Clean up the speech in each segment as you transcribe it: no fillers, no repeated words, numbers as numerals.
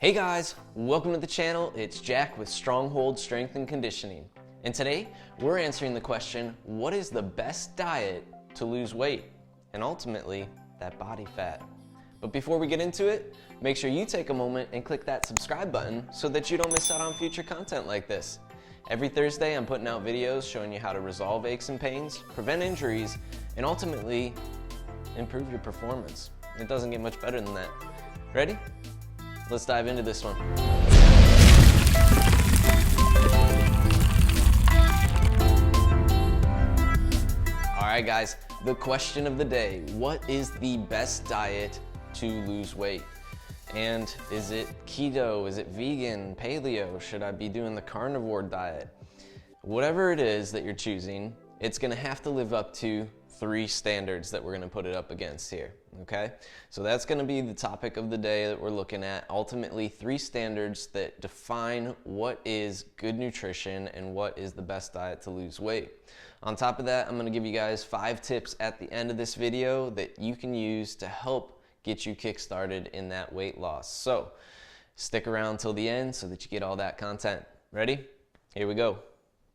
Hey guys, welcome to the channel. It's Jack with Stronghold Strength and Conditioning. And today we're answering the question, what is the best diet to lose weight? And ultimately, that body fat. But before we get into it, make sure you take a moment and click that subscribe button so that you don't miss out on future content like this. Every Thursday I'm putting out videos showing you how to resolve aches and pains, prevent injuries, and ultimately improve your performance. It doesn't get much better than that. Ready? Let's dive into this one. All right, guys, the question of the day, what is the best diet to lose weight? And is it keto? Is it vegan, paleo? Should I be doing the carnivore diet? Whatever it is that you're choosing, it's gonna have to live up to three standards that we're gonna put it up against here, okay? So that's gonna be the topic of the day that we're looking at. Ultimately, three standards that define what is good nutrition and what is the best diet to lose weight. On top of that, I'm gonna give you guys 5 tips at the end of this video that you can use to help get you kick-started in that weight loss. So stick around till the end so that you get all that content. Ready? Here we go.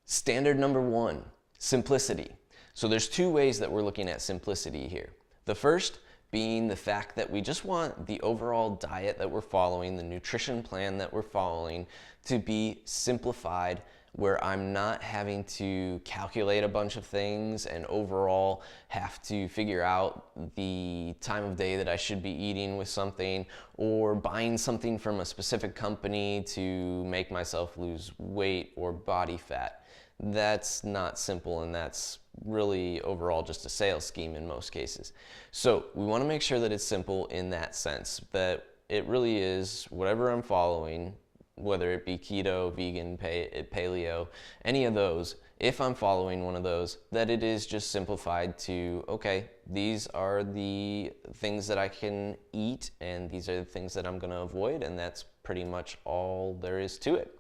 Standard number 1, simplicity. So there's 2 ways that we're looking at simplicity here. The first being the fact that we just want the overall diet that we're following, the nutrition plan that we're following, to be simplified, where I'm not having to calculate a bunch of things and overall have to figure out the time of day that I should be eating with something or buying something from a specific company to make myself lose weight or body fat. That's not simple, and that's really overall just a sales scheme in most cases. So we want to make sure that it's simple in that sense, that it really is whatever I'm following, whether it be keto, vegan, paleo, any of those, if I'm following one of those, that it is just simplified to, okay, these are the things that I can eat and these are the things that I'm going to avoid, and that's pretty much all there is to it.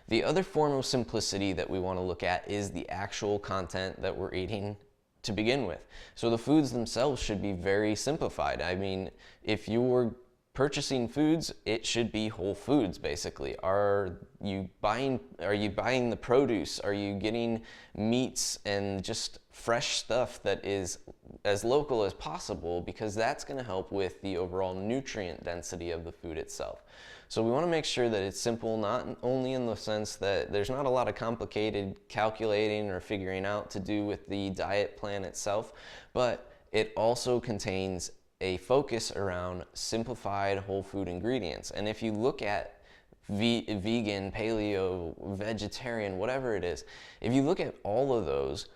The other form of simplicity that we want to look at is the actual content that we're eating to begin with. So the foods themselves should be very simplified. I mean, if you were purchasing foods, it should be whole foods basically. Are you buying the produce? Are you getting meats and just fresh stuff that is as local as possible, because that's going to help with the overall nutrient density of the food itself. So we want to make sure that it's simple, not only in the sense that there's not a lot of complicated calculating or figuring out to do with the diet plan itself, but it also contains a focus around simplified whole food ingredients. And if you look at vegan, paleo, vegetarian, whatever it is, if you look at all of those,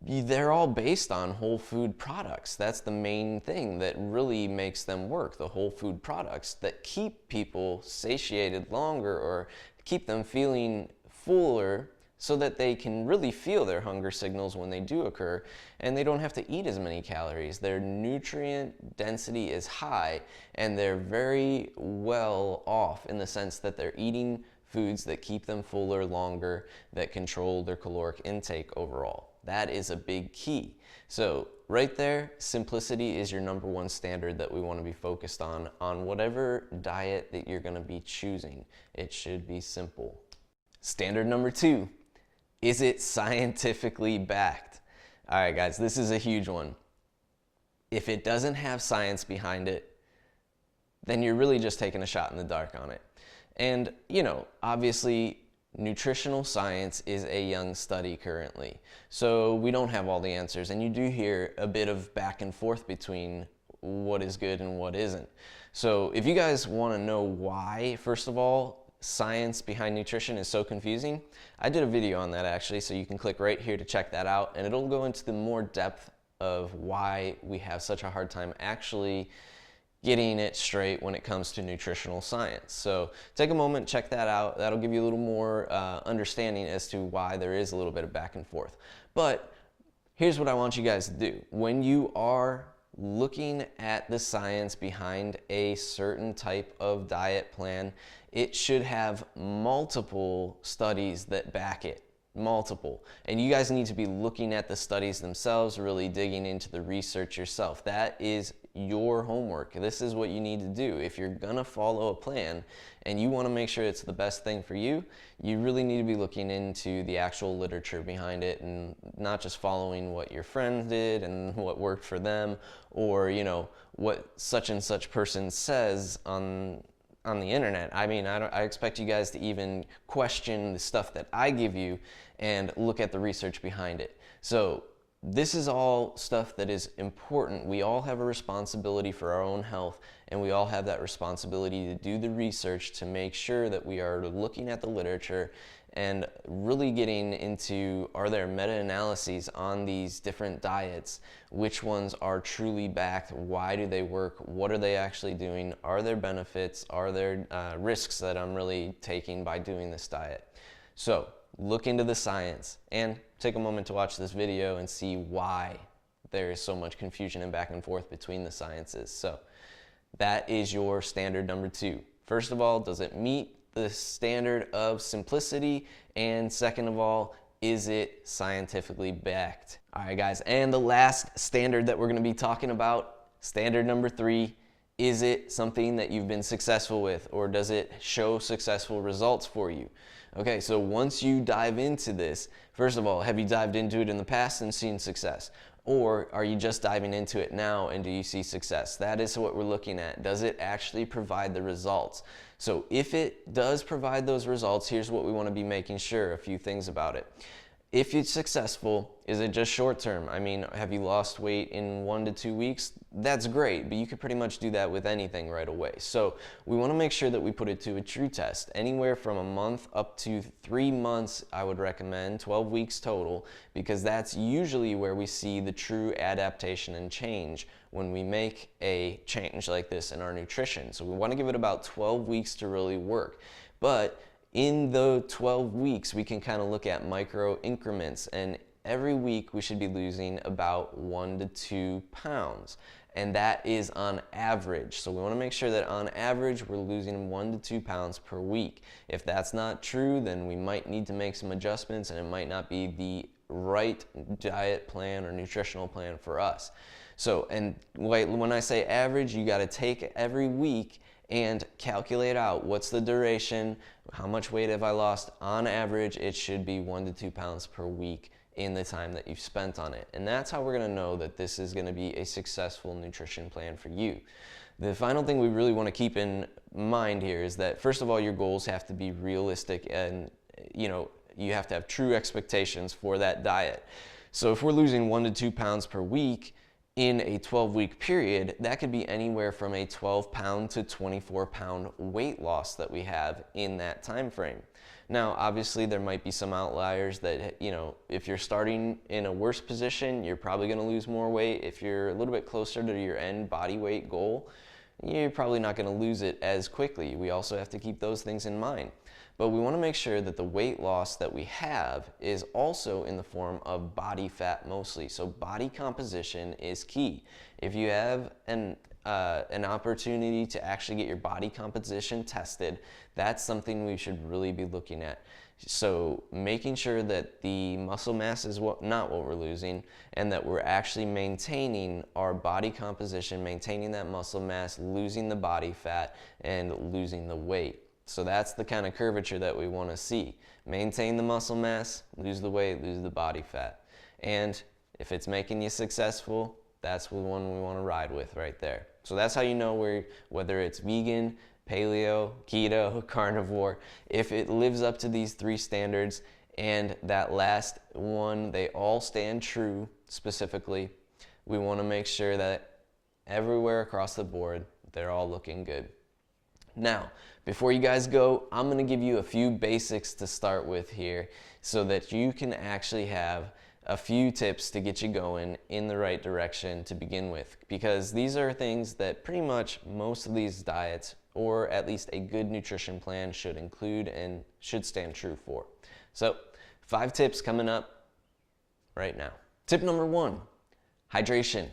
they're all based on whole food products. That's the main thing that really makes them work, the whole food products that keep people satiated longer or keep them feeling fuller so that they can really feel their hunger signals when they do occur, and they don't have to eat as many calories. Their nutrient density is high, and they're very well off in the sense that they're eating foods that keep them fuller longer, that control their caloric intake overall. That is a big key. So right there, simplicity is your number 1 standard that we want to be focused on whatever diet that you're going to be choosing. It should be simple. Standard number 2, is it scientifically backed? All right, guys, this is a huge one. If it doesn't have science behind it, then you're really just taking a shot in the dark on it. And, you know, obviously, nutritional science is a young study currently, so we don't have all the answers, and you do hear a bit of back and forth between what is good and what isn't. So if you guys want to know why, first of all, science behind nutrition is so confusing, I did a video on that actually, so you can click right here to check that out, and it'll go into the more depth of why we have such a hard time actually getting it straight when it comes to nutritional science. So take a moment, check that out. That'll give you a little more understanding as to why there is a little bit of back and forth. But here's what I want you guys to do. When you are looking at the science behind a certain type of diet plan, it should have multiple studies that back it. Multiple. And you guys need to be looking at the studies themselves, really digging into the research yourself. That is your homework. This is what you need to do. If you're gonna follow a plan and you wanna make sure it's the best thing for you, you really need to be looking into the actual literature behind it and not just following what your friend did and what worked for them, or what such and such person says on the internet. I mean, I expect you guys to even question the stuff that I give you and look at the research behind it. So this is all stuff that is important. We all have a responsibility for our own health, and we all have that responsibility to do the research to make sure that we are looking at the literature and really getting into, are there meta-analyses on these different diets? Which ones are truly backed? Why do they work? What are they actually doing? Are there benefits? Are there risks that I'm really taking by doing this diet? So look into the science and take a moment to watch this video and see why there is so much confusion and back and forth between the sciences. So that is your standard number 2. First of all, does it meet the standard of simplicity? And second of all, is it scientifically backed? All right, guys, and the last standard that we're going to be talking about, standard number 3, is it something that you've been successful with, or does it show successful results for you? Okay, so once you dive into this, first of all, have you dived into it in the past and seen success? Or are you just diving into it now and do you see success? That is what we're looking at. Does it actually provide the results? So if it does provide those results, here's what we want to be making sure, a few things about it. If it's successful, is it just short term? I mean, have you lost weight in 1 to 2 weeks? That's great, but you could pretty much do that with anything right away. So we want to make sure that we put it to a true test. Anywhere from a month up to 3 months, I would recommend, 12 weeks total, because that's usually where we see the true adaptation and change when we make a change like this in our nutrition. So we want to give it about 12 weeks to really work. But in the 12 weeks, we can kind of look at micro increments, and every week we should be losing about 1 to 2 pounds. And that is on average. So we want to make sure that on average we're losing 1 to 2 pounds per week. If that's not true, then we might need to make some adjustments, and it might not be the right diet plan or nutritional plan for us. So, and when I say average, you got to take every week and calculate out what's the duration, how much weight have I lost. On average, it should be 1 to 2 pounds per week in the time that you've spent on it. And that's how we're going to know that this is going to be a successful nutrition plan for you. The final thing we really want to keep in mind here is that, first of all, your goals have to be realistic, and you have to have true expectations for that diet. So if we're losing 1 to 2 pounds per week in a 12-week period, that could be anywhere from a 12-pound to 24-pound weight loss that we have in that time frame. Now, obviously, there might be some outliers that, if you're starting in a worse position, you're probably going to lose more weight. If you're a little bit closer to your end body weight goal, you're probably not going to lose it as quickly. We also have to keep those things in mind. But we want to make sure that the weight loss that we have is also in the form of body fat mostly. So body composition is key. If you have an opportunity to actually get your body composition tested, that's something we should really be looking at. So making sure that the muscle mass is not what we're losing, and that we're actually maintaining our body composition, maintaining that muscle mass, losing the body fat, and losing the weight. So that's the kind of curvature that we want to see. Maintain the muscle mass, lose the weight, lose the body fat. And if it's making you successful, that's the one we want to ride with right there. So that's how you know whether it's vegan, paleo, keto, carnivore, if it lives up to these 3 standards, and that last one, they all stand true specifically. We want to make sure that everywhere across the board, they're all looking good. Now, before you guys go, I'm going to give you a few basics to start with here so that you can actually have a few tips to get you going in the right direction to begin with, because these are things that pretty much most of these diets, or at least a good nutrition plan, should include and should stand true for. So 5 tips coming up right now. Tip number 1, hydration.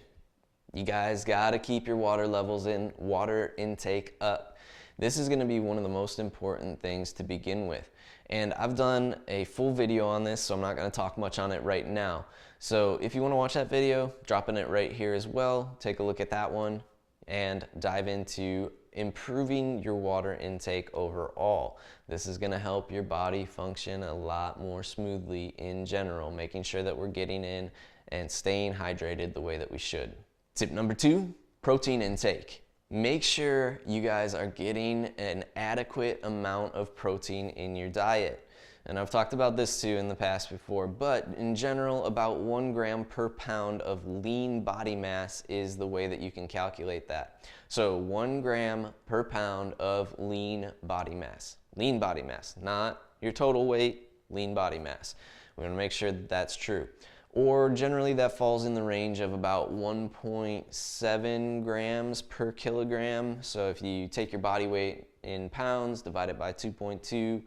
You guys got to keep your water levels water intake up. This is going to be one of the most important things to begin with. And I've done a full video on this, so I'm not going to talk much on it right now. So if you want to watch that video, dropping it right here as well. Take a look at that one. and dive into improving your water intake overall. This is going to help your body function a lot more smoothly in general, making sure that we're getting in and staying hydrated the way that we should. Tip number 2, protein intake. Make sure you guys are getting an adequate amount of protein in your diet. And I've talked about this too in the past before, but in general, about 1 gram per pound of lean body mass is the way that you can calculate that. So 1 gram per pound of lean body mass. Lean body mass, not your total weight, lean body mass. We want to make sure that that's true. Or generally that falls in the range of about 1.7 grams per kilogram. So if you take your body weight in pounds, divide it by 2.2,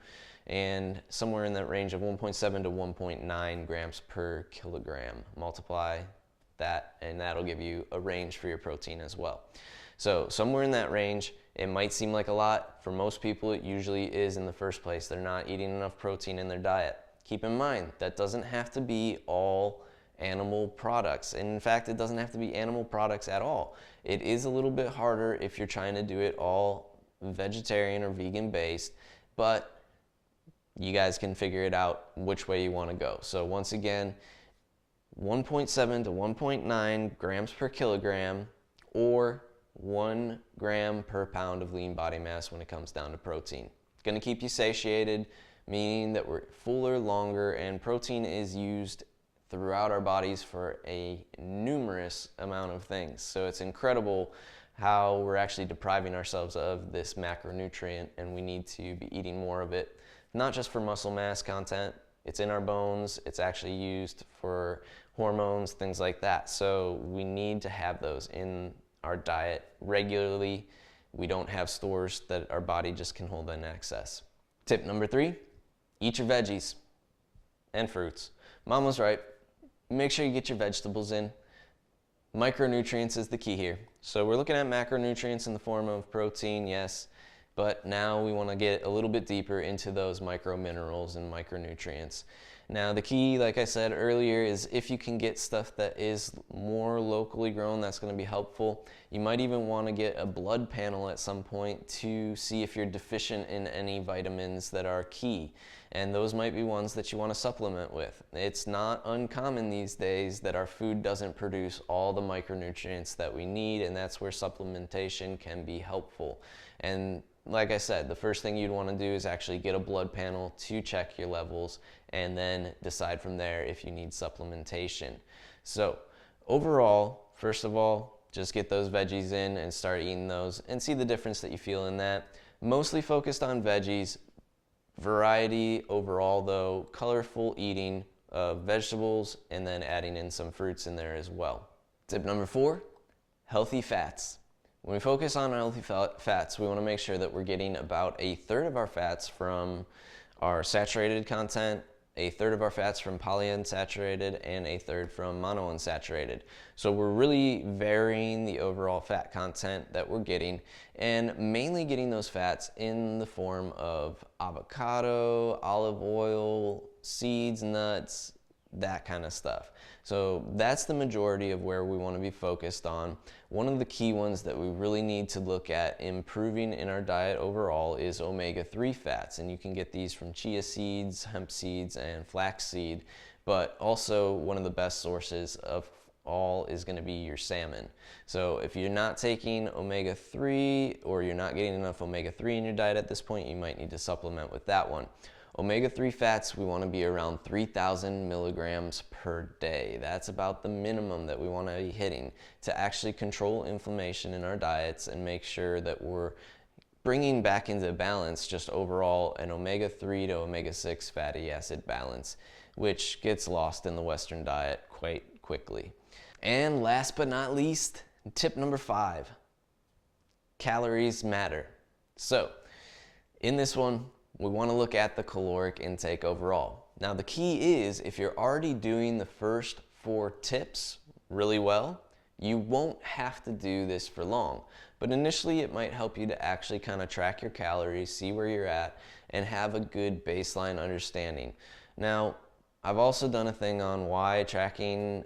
and somewhere in that range of 1.7 to 1.9 grams per kilogram. Multiply that, and that'll give you a range for your protein as well. So somewhere in that range, it might seem like a lot. For most people, it usually is in the first place. They're not eating enough protein in their diet. Keep in mind, that doesn't have to be all animal products. And in fact, it doesn't have to be animal products at all. It is a little bit harder if you're trying to do it all vegetarian or vegan based, but you guys can figure it out which way you want to go. So once again, 1.7 to 1.9 grams per kilogram or 1 gram per pound of lean body mass when it comes down to protein. It's going to keep you satiated, meaning that we're fuller longer, and protein is used throughout our bodies for a numerous amount of things. So it's incredible how we're actually depriving ourselves of this macronutrient, and we need to be eating more of it. Not just for muscle mass content, it's in our bones, it's actually used for hormones, things like that. So we need to have those in our diet regularly. We don't have stores that our body just can hold in excess. Tip number 3, eat your veggies and fruits. Mom was right. Make sure you get your vegetables in. Micronutrients is the key here. So we're looking at macronutrients in the form of protein, yes, but now we want to get a little bit deeper into those microminerals and micronutrients. Now the key, like I said earlier, is if you can get stuff that is more locally grown, that's going to be helpful. You might even want to get a blood panel at some point to see if you're deficient in any vitamins that are key. And those might be ones that you want to supplement with. It's not uncommon these days that our food doesn't produce all the micronutrients that we need, and that's where supplementation can be helpful. And like I said, the first thing you'd want to do is actually get a blood panel to check your levels and then decide from there if you need supplementation. So overall, first of all, just get those veggies in and start eating those and see the difference that you feel in that. Mostly focused on veggies, variety overall though, colorful eating of vegetables, and then adding in some fruits in there as well. Tip number 4, healthy fats. When we focus on healthy fats, we want to make sure that we're getting about 1/3 of our fats from our saturated content, 1/3 of our fats from polyunsaturated, and 1/3 from monounsaturated. So we're really varying the overall fat content that we're getting, and mainly getting those fats in the form of avocado, olive oil, seeds, nuts, that kind of stuff. So that's the majority of where we want to be focused on. One of the key ones that we really need to look at improving in our diet overall is omega-3 fats, and you can get these from chia seeds, hemp seeds, and flaxseed, but also one of the best sources of all is going to be your salmon. So if you're not taking omega-3 or you're not getting enough omega-3 in your diet at this point, you might need to supplement with that one. Omega-3 fats, we want to be around 3,000 milligrams per day. That's about the minimum that we want to be hitting to actually control inflammation in our diets and make sure that we're bringing back into balance just overall an omega-3 to omega-6 fatty acid balance, which gets lost in the Western diet quite quickly. And last but not least, tip number 5, calories matter. So in this one, we want to look at the caloric intake overall. Now the key is, if you're already doing the first 4 tips really well, you won't have to do this for long. But initially it might help you to actually kind of track your calories, see where you're at, and have a good baseline understanding. Now, I've also done a thing on why tracking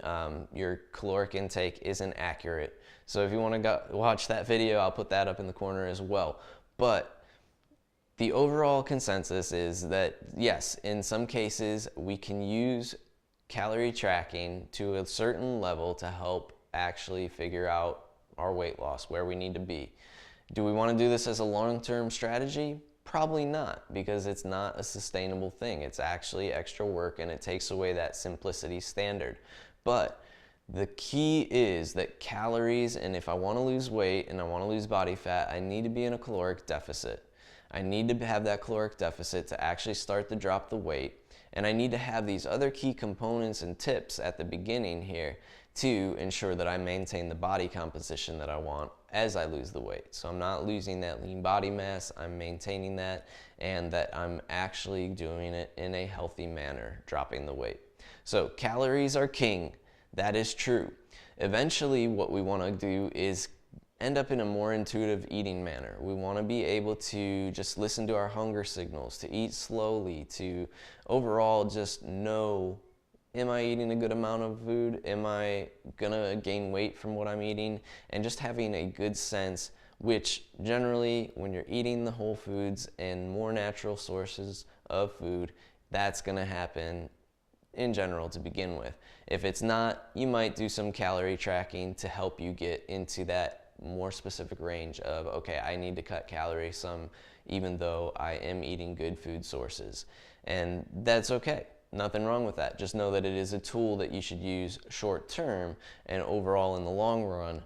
your caloric intake isn't accurate. So if you want to go watch that video, I'll put that up in the corner as well. But the overall consensus is that yes, in some cases we can use calorie tracking to a certain level to help actually figure out our weight loss, where we need to be. Do we want to do this as a long-term strategy? Probably not, because it's not a sustainable thing. It's actually extra work and it takes away that simplicity standard. But the key is that calories, and if I want to lose weight and I want to lose body fat, I need to be in a caloric deficit. I need to have that caloric deficit to actually start to drop the weight. And I need to have these other key components and tips at the beginning here to ensure that I maintain the body composition that I want as I lose the weight. So I'm not losing that lean body mass, I'm maintaining that, and that I'm actually doing it in a healthy manner, dropping the weight. So calories are king, that is true. Eventually what we want to do is end up in a more intuitive eating manner. We want to be able to just listen to our hunger signals, to eat slowly, to overall just know, am I eating a good amount of food? Am I gonna gain weight from what I'm eating? And just having a good sense, which generally when you're eating the whole foods and more natural sources of food, that's gonna happen in general to begin with. If it's not, you might do some calorie tracking to help you get into that more specific range of, okay, I need to cut calories some even though I am eating good food sources. And that's okay. Nothing wrong with that. Just know that it is a tool that you should use short term, and overall in the long run,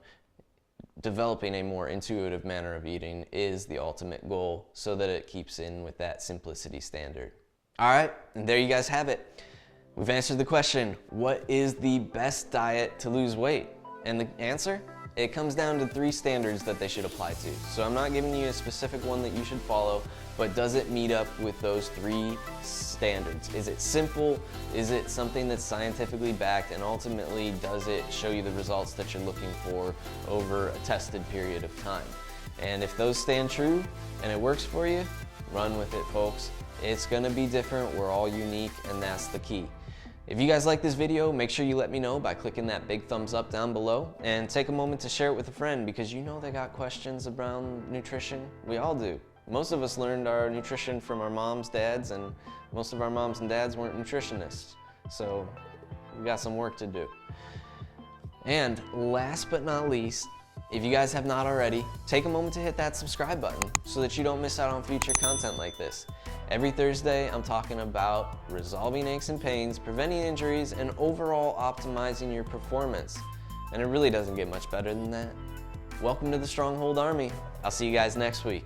developing a more intuitive manner of eating is the ultimate goal so that it keeps in with that simplicity standard. All right, and there you guys have it. We've answered the question, what is the best diet to lose weight? And the answer? It comes down to 3 standards that they should apply to. So I'm not giving you a specific one that you should follow, but does it meet up with those 3 standards? Is it simple? Is it something that's scientifically backed? And ultimately, does it show you the results that you're looking for over a tested period of time? And if those stand true and it works for you, run with it, folks. It's gonna be different, we're all unique, and that's the key. If you guys like this video, make sure you let me know by clicking that big thumbs up down below, and take a moment to share it with a friend, because you know they got questions around nutrition. We all do. Most of us learned our nutrition from our moms, dads, and most of our moms and dads weren't nutritionists. So we got some work to do. And last but not least, if you guys have not already, take a moment to hit that subscribe button so that you don't miss out on future content like this. Every Thursday, I'm talking about resolving aches and pains, preventing injuries, and overall optimizing your performance. And it really doesn't get much better than that. Welcome to the Stronghold Army. I'll see you guys next week.